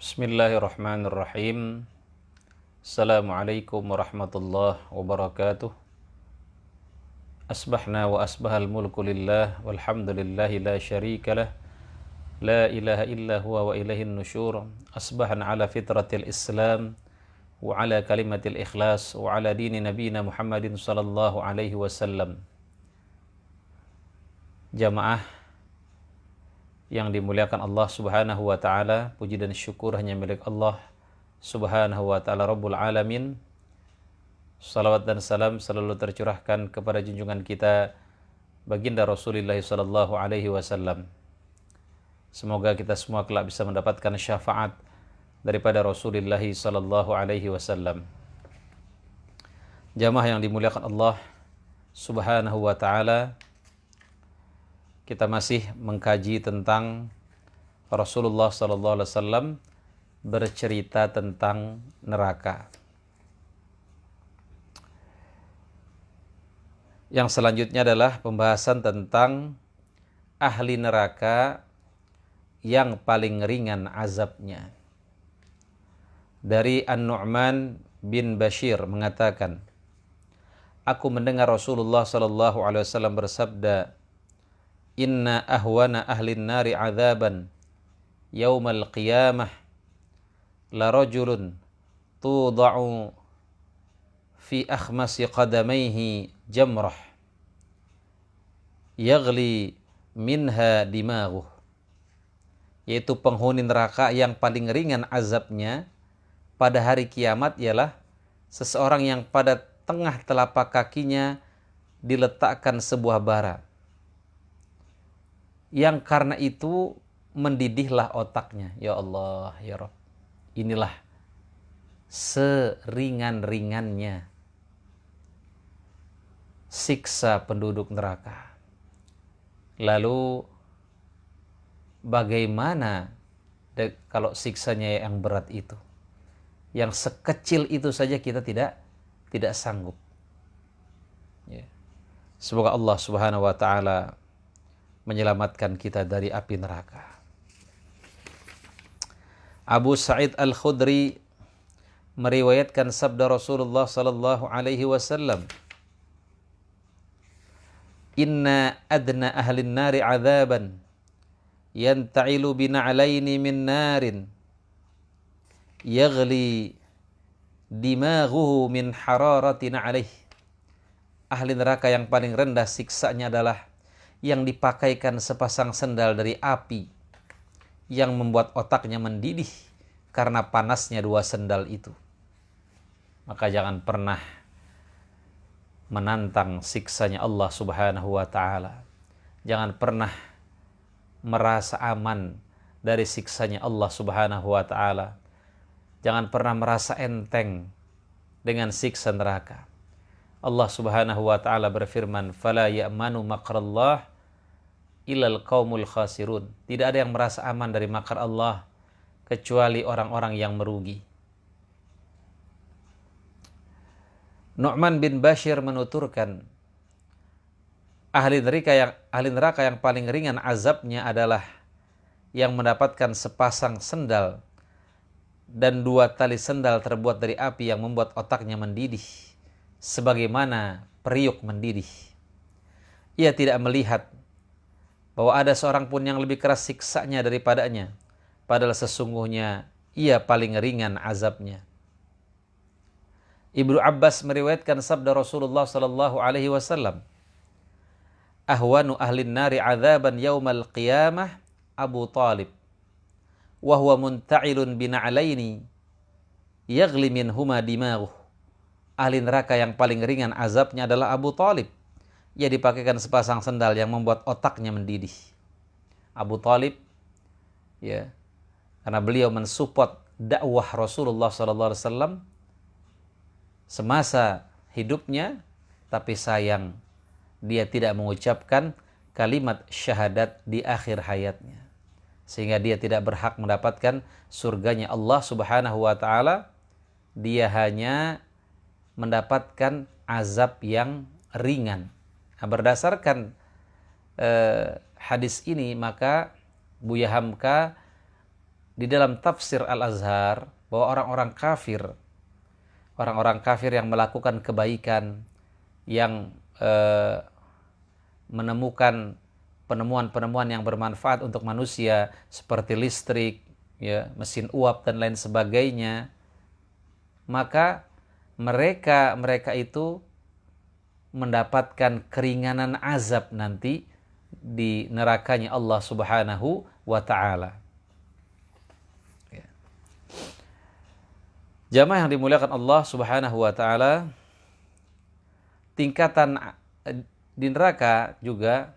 Bismillahirrahmanirrahim. Assalamualaikum warahmatullahi wabarakatuh. Asbahna wa asbahal mulku lillah walhamdulillahi la syarika lah. La ilaha illa huwa wa ilaihin nusyur. Asbahna ala fitratil Islam wa ala kalimatil ikhlas wa ala dini nabiyina Muhammadin sallallahu alaihi wasallam. Jamaah yang dimuliakan Allah Subhanahu wa taala, puji dan syukur hanya milik Allah Subhanahu wa taala Rabbul Alamin. Salawat dan salam selalu tercurahkan kepada junjungan kita baginda Rasulullah sallallahu alaihi wasallam. Semoga kita semua kelak bisa mendapatkan syafaat daripada Rasulullah sallallahu alaihi wasallam. Jamaah yang dimuliakan Allah Subhanahu wa taala, kita masih mengkaji tentang Rasulullah sallallahu alaihi wasallam bercerita tentang neraka. Yang selanjutnya adalah pembahasan tentang ahli neraka yang paling ringan azabnya. Dari An-Nu'man bin Bashir mengatakan, aku mendengar Rasulullah sallallahu alaihi wasallam bersabda, inna ahwana ahlin nari adzaban yaumal qiyamah la rajulun tuda'u fi akhmasi qadamaihi jamrah yaghli minha dimaghuh, yaitu penghuni neraka yang paling ringan azabnya pada hari kiamat ialah seseorang yang pada tengah telapak kakinya diletakkan sebuah bara, yang karena itu mendidihlah otaknya. Ya Allah, ya Rabb, inilah seringan-ringannya siksa penduduk neraka. Lalu bagaimana kalau siksanya yang berat itu? Yang sekecil itu saja kita tidak sanggup. Ya. Semoga Allah Subhanahu wa taala menyelamatkan kita dari api neraka. Abu Sa'id Al-Khudri meriwayatkan sabda Rasulullah sallallahu alaihi wasallam, inna adna ahlin nari adzaban yanta'ilu bina'alaini min narin yaghli dimaghuhu min hararatin alaih. Ahli neraka yang paling rendah siksanya adalah yang dipakaikan sepasang sendal dari api yang membuat otaknya mendidih karena panasnya dua sendal itu. Maka jangan pernah menantang siksanya Allah Subhanahu wa taala. Jangan pernah merasa aman dari siksanya Allah Subhanahu wa taala. Jangan pernah merasa enteng dengan siksa neraka. Allah Subhanahu wa taala berfirman, "Fala ya'manu makrallah illal qaumul khasirun." Tidak ada yang merasa aman dari makar Allah kecuali orang-orang yang merugi. Nu'man bin Bashir menuturkan, ahli neraka yang paling ringan azabnya adalah yang mendapatkan sepasang sendal dan dua tali sendal terbuat dari api yang membuat otaknya mendidih sebagaimana periuk mendidih. Ia tidak melihat bahwa ada seorang pun yang lebih keras siksanya daripadanya, padahal sesungguhnya ia paling ringan azabnya. Ibnu Abbas meriwayatkan sabda Rasulullah sallallahu alaihi wasallam, ahwanu ahlin nari adzaban yaumal qiyamah Abu Talib wa huwa munta'ilun bina'alaini yaghli minhuma dimaghuh. Ahli neraka yang paling ringan azabnya adalah Abu Talib. Ia dipakaikan sepasang sendal yang membuat otaknya mendidih. Abu Talib, ya, karena beliau mensupport dakwah Rasulullah SAW semasa hidupnya, tapi sayang dia tidak mengucapkan kalimat syahadat di akhir hayatnya, sehingga dia tidak berhak mendapatkan surganya Allah Subhanahu wa taala. Dia hanya mendapatkan azab yang ringan. Nah, berdasarkan hadis ini, maka Buya Hamka di dalam tafsir Al-Azhar bahwa orang-orang kafir yang melakukan kebaikan, yang menemukan penemuan-penemuan yang bermanfaat untuk manusia seperti listrik, ya, mesin uap dan lain sebagainya, maka mereka itu mendapatkan keringanan azab nanti di nerakanya Allah Subhanahu wa taala. Ya. Jamaah yang dimuliakan Allah Subhanahu wa taala, tingkatan di neraka juga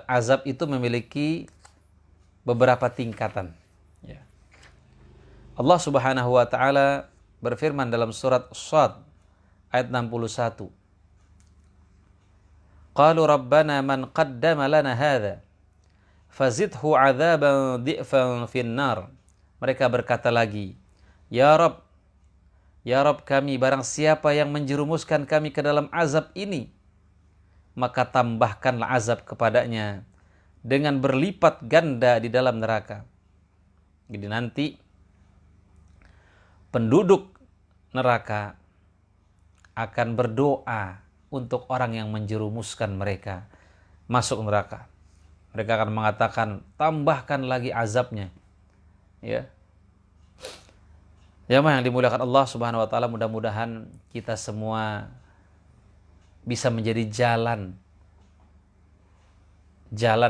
azab itu memiliki beberapa tingkatan. Ya. Allah Subhanahu wa taala berfirman dalam surat Shad ayat 61. Qalu rabbana man qaddama lana hadha fazidhu 'adzaban dhi'fan finnar. Mereka berkata lagi, Ya Rabb kami, barang siapa yang menjerumuskan kami ke dalam azab ini, maka tambahkanlah azab kepadanya dengan berlipat ganda di dalam neraka. Jadi nanti penduduk neraka akan berdoa untuk orang yang menjerumuskan mereka masuk neraka. Mereka akan mengatakan, tambahkan lagi azabnya. Ya. Jamaah yang dimuliakan Allah Subhanahu wa taala, mudah-mudahan kita semua bisa menjadi jalan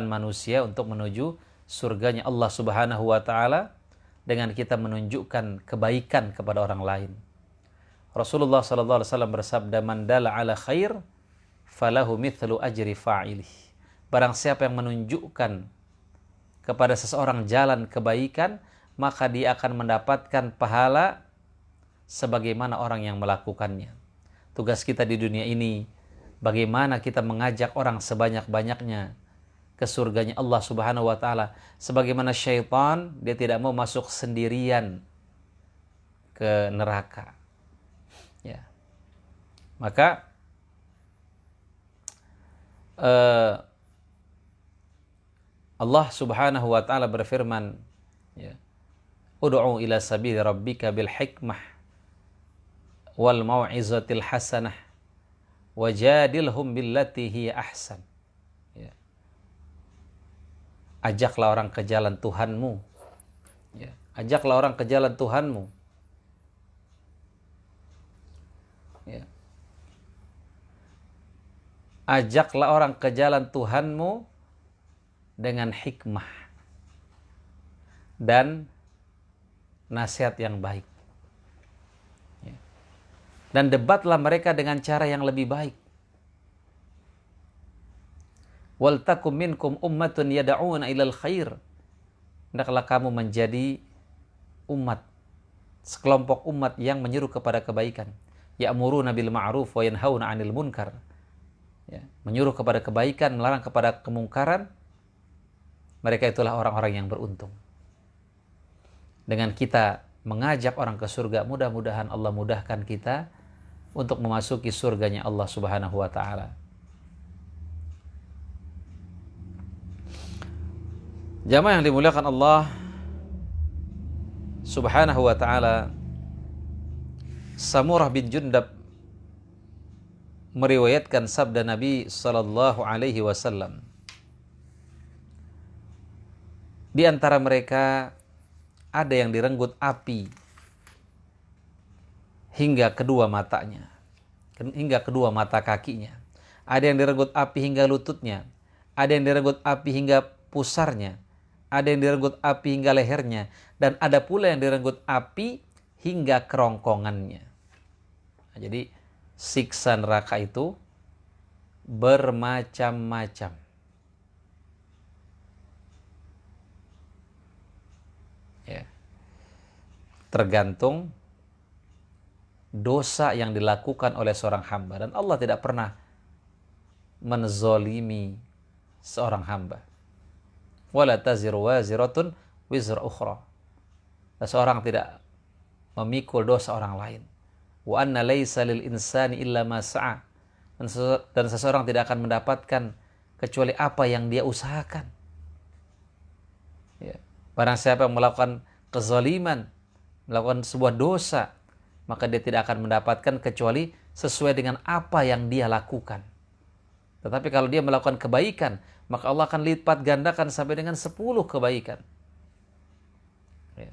manusia untuk menuju surganya Allah Subhanahu wa taala dengan kita menunjukkan kebaikan kepada orang lain. Rasulullah sallallahu alaihi wasallam bersabda, "Man dalla ala khair falahu mithlu ajri fa'ilih." Barang siapa yang menunjukkan kepada seseorang jalan kebaikan, maka dia akan mendapatkan pahala sebagaimana orang yang melakukannya. Tugas kita di dunia ini, bagaimana kita mengajak orang sebanyak-banyaknya ke surganya Allah Subhanahu wa taala. Sebagaimana syaitan, dia tidak mau masuk sendirian ke neraka. Ya. Maka Allah Subhanahu wa taala berfirman, ya, Ud'u ila sabili rabbika bil hikmah wal mau'izatil hasanah wajadilhum billati hiya ahsan. Ya. Ajaklah orang ke jalan Tuhanmu. Ya. Ajaklah orang ke jalan Tuhanmu. Ya. Ajaklah orang ke jalan Tuhanmu dengan hikmah dan nasihat yang baik. Ya. Dan debatlah mereka dengan cara yang lebih baik. Wal takum minkum ummatun yad'una ilal khair. Hendaklah kamu menjadi umat, sekelompok umat yang menyeru kepada kebaikan. Ya'muruna bil ma'ruf wa yanhauna 'anil munkar. Ya, menyuruh kepada kebaikan, melarang kepada kemungkaran. Mereka itulah orang-orang yang beruntung. Dengan kita mengajak orang ke surga, mudah-mudahan Allah mudahkan kita untuk memasuki surganya Allah Subhanahu wa taala. Jamaah yang dimuliakan Allah Subhanahu wa taala, Samurah bin Jundab meriwayatkan sabda Nabi sallallahu alaihi wasallam. Di antara mereka ada yang direnggut api hingga kedua matanya, hingga kedua mata kakinya. Ada yang direnggut api hingga lututnya. Ada yang direnggut api hingga pusarnya. Ada yang direnggut api hingga lehernya. Dan ada pula yang direnggut api hingga kerongkongannya. Nah, jadi siksa neraka itu bermacam-macam. Ya. Tergantung dosa yang dilakukan oleh seorang hamba. Dan Allah tidak pernah menzolimi seorang hamba. Wala taziru waziratun wizra ukhra. Seseorang tidak memikul dosa orang lain. Wa anna laisa lil insani illa ma sa'a. Dan seseorang tidak akan mendapatkan kecuali apa yang dia usahakan. Ya. Barang siapa yang melakukan kezaliman, melakukan sebuah dosa, maka dia tidak akan mendapatkan kecuali sesuai dengan apa yang dia lakukan. Tetapi kalau dia melakukan kebaikan, maka Allah akan lipat gandakan sampai dengan 10 kebaikan. Ya.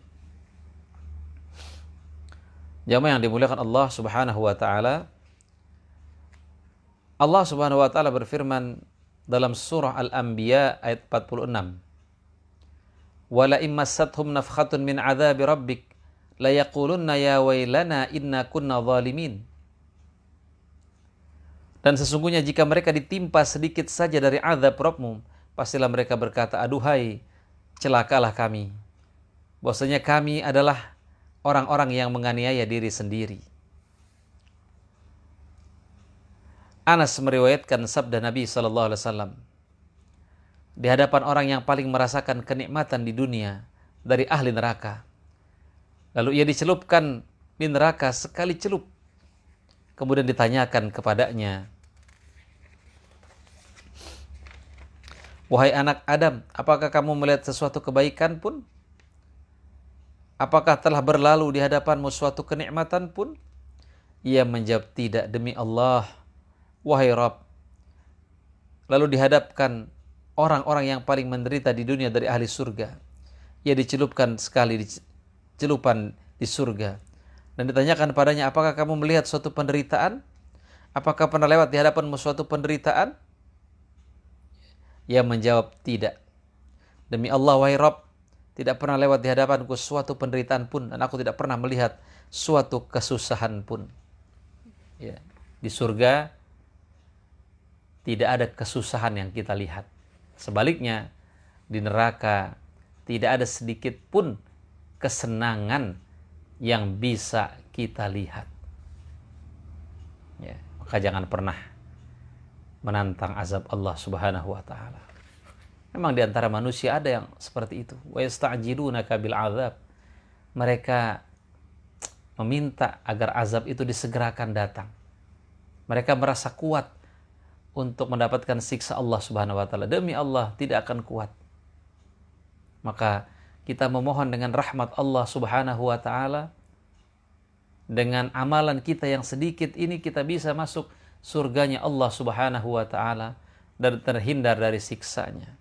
Jamaah yang dimuliakan Allah Subhanahu wa taala, Allah Subhanahu wa taala berfirman dalam surah Al-Anbiya ayat 46. Wala immassathum nafkhatun min adzabi rabbik la yaqulunna ya wailana inna kunna zalimin. Dan sesungguhnya jika mereka ditimpa sedikit saja dari azab Rabbmu, pastilah mereka berkata, aduhai, celakalah kami. Bahwasanya kami adalah orang-orang yang menganiaya diri sendiri. Anas meriwayatkan sabda Nabi SAW, di hadapan orang yang paling merasakan kenikmatan di dunia dari ahli neraka. Lalu ia dicelupkan di neraka sekali celup. Kemudian ditanyakan kepadanya, wahai anak Adam, apakah kamu melihat sesuatu kebaikan pun? Apakah telah berlalu di hadapanmu suatu kenikmatan pun? Ia menjawab, tidak, demi Allah, wahai Rabb. Lalu dihadapkan orang-orang yang paling menderita di dunia dari ahli surga. Ia dicelupkan sekali celupan di surga. Dan ditanyakan padanya, apakah kamu melihat suatu penderitaan? Apakah pernah lewat di hadapanmu suatu penderitaan? Ia menjawab, tidak. Demi Allah, wahai Rabb, tidak pernah lewat di hadapanku suatu penderitaan pun, dan aku tidak pernah melihat suatu kesusahan pun. Ya. Di surga tidak ada kesusahan yang kita lihat. Sebaliknya, di neraka tidak ada sedikit pun kesenangan yang bisa kita lihat. Ya, maka jangan pernah menantang azab Allah Subhanahu wa taala. Memang di antara manusia ada yang seperti itu. Wa yasta'jilunaka bil azab. Mereka meminta agar azab itu disegerakan datang. Mereka merasa kuat untuk mendapatkan siksa Allah Subhanahu wa taala. Demi Allah tidak akan kuat. Maka kita memohon dengan rahmat Allah Subhanahu wa taala, dengan amalan kita yang sedikit ini kita bisa masuk surganya Allah Subhanahu wa taala dan terhindar dari siksanya.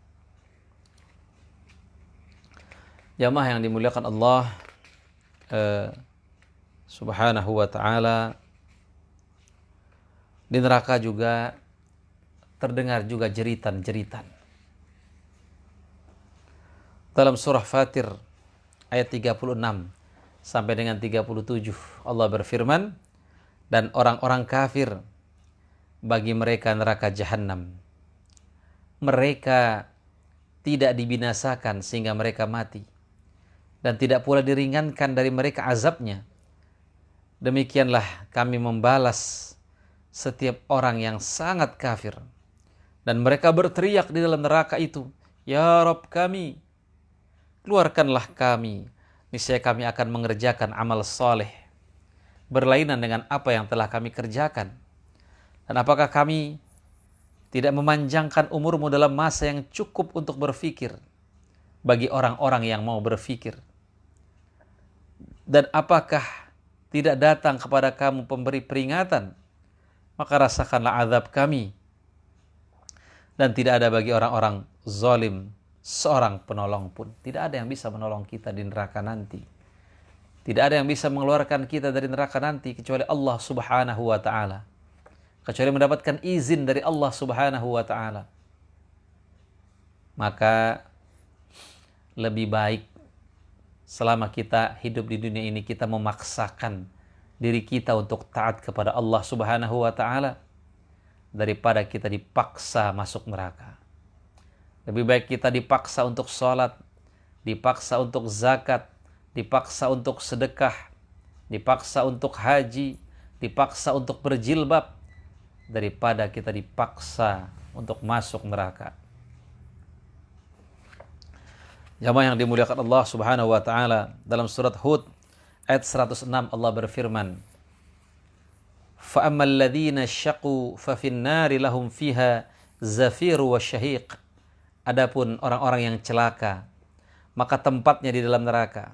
Jamaah yang dimuliakan Allah Subhanahu wa taala, di neraka juga terdengar juga jeritan-jeritan. Dalam surah Fatir ayat 36 sampai dengan 37 Allah berfirman, dan orang-orang kafir bagi mereka neraka jahanam. Mereka tidak dibinasakan sehingga mereka mati, dan tidak pula diringankan dari mereka azabnya. Demikianlah kami membalas setiap orang yang sangat kafir. Dan mereka berteriak di dalam neraka itu, ya Rabb kami, keluarkanlah kami, niscaya kami akan mengerjakan amal soleh berlainan dengan apa yang telah kami kerjakan. Dan apakah kami tidak memanjangkan umurmu dalam masa yang cukup untuk berfikir bagi orang-orang yang mau berfikir? Dan apakah tidak datang kepada kamu pemberi peringatan? Maka rasakanlah azab kami. Dan tidak ada bagi orang-orang zalim seorang penolong pun. Tidak ada yang bisa menolong kita di neraka nanti. Tidak ada yang bisa mengeluarkan kita dari neraka nanti kecuali Allah Subhanahu wa taala. Kecuali mendapatkan izin dari Allah Subhanahu wa taala. Maka lebih baik selama kita hidup di dunia ini kita memaksakan diri kita untuk taat kepada Allah Subhanahu wa taala daripada kita dipaksa masuk neraka. Lebih baik kita dipaksa untuk sholat, dipaksa untuk zakat, dipaksa untuk sedekah, dipaksa untuk haji, dipaksa untuk berjilbab, daripada kita dipaksa untuk masuk neraka. Jamaah yang dimuliakan Allah Subhanahu wa taala, dalam surat Hud ayat 106 Allah berfirman, فَأَمَّا الَّذِينَ شَقُوا فَفِي النَّارِ لَهُمْ فِيهَا زَفِيرُ وَالشَّهِيقُ. Adapun orang-orang yang celaka, maka tempatnya di dalam neraka.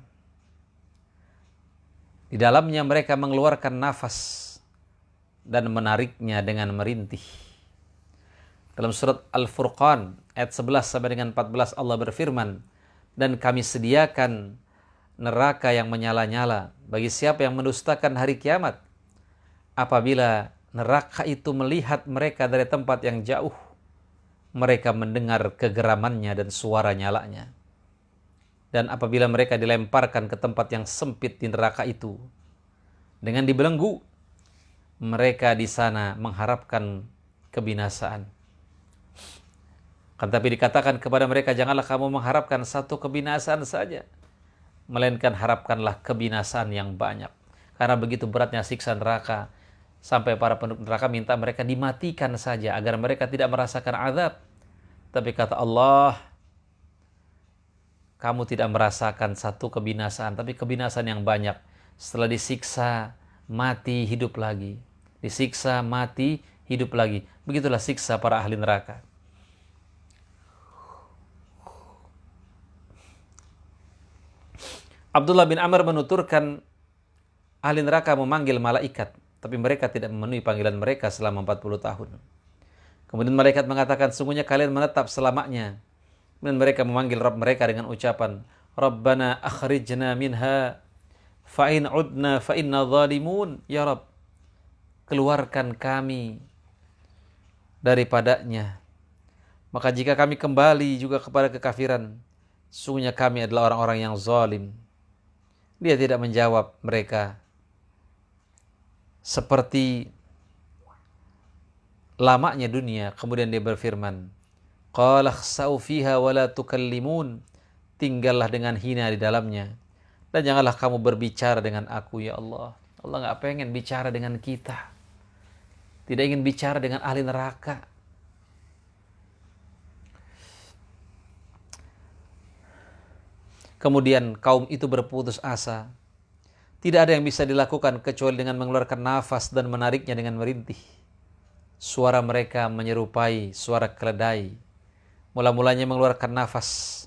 Di dalamnya mereka mengeluarkan nafas dan menariknya dengan merintih. Dalam surat Al-Furqan ayat 11 sampai dengan 14 Allah berfirman, dan kami sediakan neraka yang menyala-nyala bagi siapa yang mendustakan hari kiamat. Apabila neraka itu melihat mereka dari tempat yang jauh, mereka mendengar kegeramannya dan suara nyalanya. Dan apabila mereka dilemparkan ke tempat yang sempit di neraka itu, dengan dibelenggu, mereka di sana mengharapkan kebinasaan. Kan tapi dikatakan kepada mereka, janganlah kamu mengharapkan satu kebinasaan saja, melainkan harapkanlah kebinasaan yang banyak. Karena begitu beratnya siksa neraka, sampai para penduduk neraka minta mereka dimatikan saja agar mereka tidak merasakan azab. Tapi kata Allah, kamu tidak merasakan satu kebinasaan, tapi kebinasaan yang banyak. Setelah disiksa, mati, hidup lagi. Disiksa, mati, hidup lagi. Begitulah siksa para ahli neraka. Abdullah bin Amr menuturkan, ahli neraka memanggil malaikat, tapi mereka tidak memenuhi panggilan mereka selama 40 tahun. Kemudian malaikat mengatakan, sungguhnya kalian menetap selamanya. Dan mereka memanggil Rabb mereka dengan ucapan, Rabbana akhrijna minha fa'in udna fa'inna zalimun. Ya Rabb, keluarkan kami daripadanya. Maka jika kami kembali juga kepada kekafiran, sungguhnya kami adalah orang-orang yang zalim. Dia tidak menjawab mereka. Seperti lamanya dunia, kemudian dia berfirman, Qala khsa'u fiha wa la tukallimun. Tinggallah dengan hina di dalamnya dan janganlah kamu berbicara dengan aku, ya Allah. Allah enggak pengen bicara dengan kita. Tidak ingin bicara dengan ahli neraka. Kemudian kaum itu berputus asa. Tidak ada yang bisa dilakukan kecuali dengan mengeluarkan nafas dan menariknya dengan merintih. Suara mereka menyerupai suara keledai. Mula-mulanya mengeluarkan nafas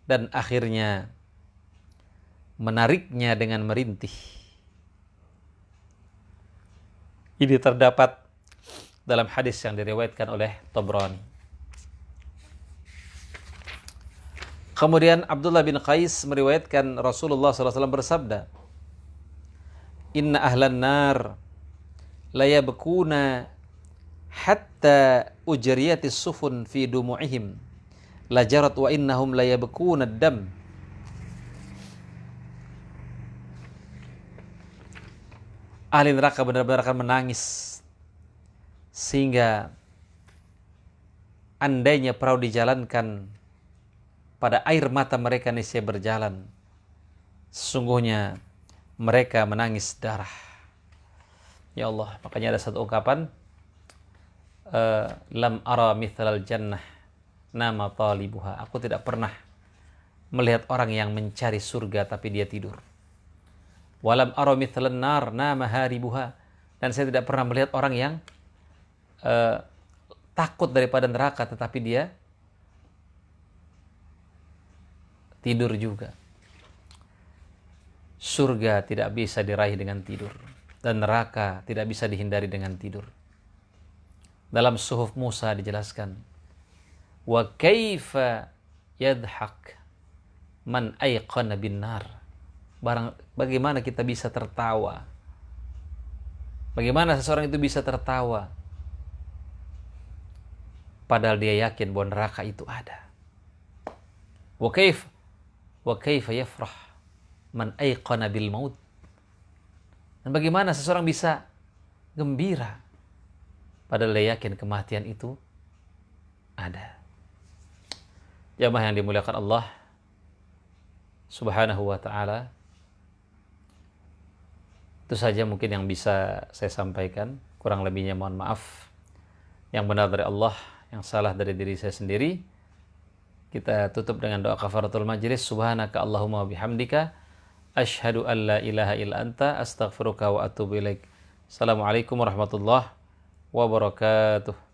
dan akhirnya menariknya dengan merintih. Ini terdapat dalam hadis yang diriwayatkan oleh Tabrani. Kemudian Abdullah bin Qais meriwayatkan Rasulullah SAW bersabda, Inna ahlan nar la yabkuna hatta ujriyatis sufun fi dumu'ihim lajarat wa innahum la yabkuna ad-dam. Ahli neraka benar-benar akan menangis sehingga andainya perahu dijalankan pada air mata mereka niscaya berjalan. Sesungguhnya mereka menangis darah. Ya Allah, makanya ada satu ungkapan, lam ara mithlal jannah nama talibuha. Aku tidak pernah melihat orang yang mencari surga tapi dia tidur. Walam ara mithlan nar nama haribuha. Dan saya tidak pernah melihat orang yang takut daripada neraka tetapi dia tidur juga. Surga tidak bisa diraih dengan tidur dan neraka tidak bisa dihindari dengan tidur. Dalam suhuf Musa dijelaskan, wa kaifa yadhak man ayqana bin nar. Bagaimana kita bisa tertawa? Bagaimana seseorang itu bisa tertawa padahal dia yakin bahwa neraka itu ada? Wa kaifa yafrah man ayqana bil maut. Dan bagaimana seseorang bisa gembira padahal dia yakin kematian itu ada. Jamaah yang dimuliakan Allah Subhanahu wa ta'ala, itu saja mungkin yang bisa saya sampaikan. Kurang lebihnya mohon maaf. Yang benar dari Allah, yang salah dari diri saya sendiri. Kita tutup dengan doa kafaratul majlis. Subhanaka Allahumma bihamdika asyhadu an la ilaha illa anta astaghfiruka wa atubu ilaik. Assalamualaikum warahmatullahi wabarakatuh.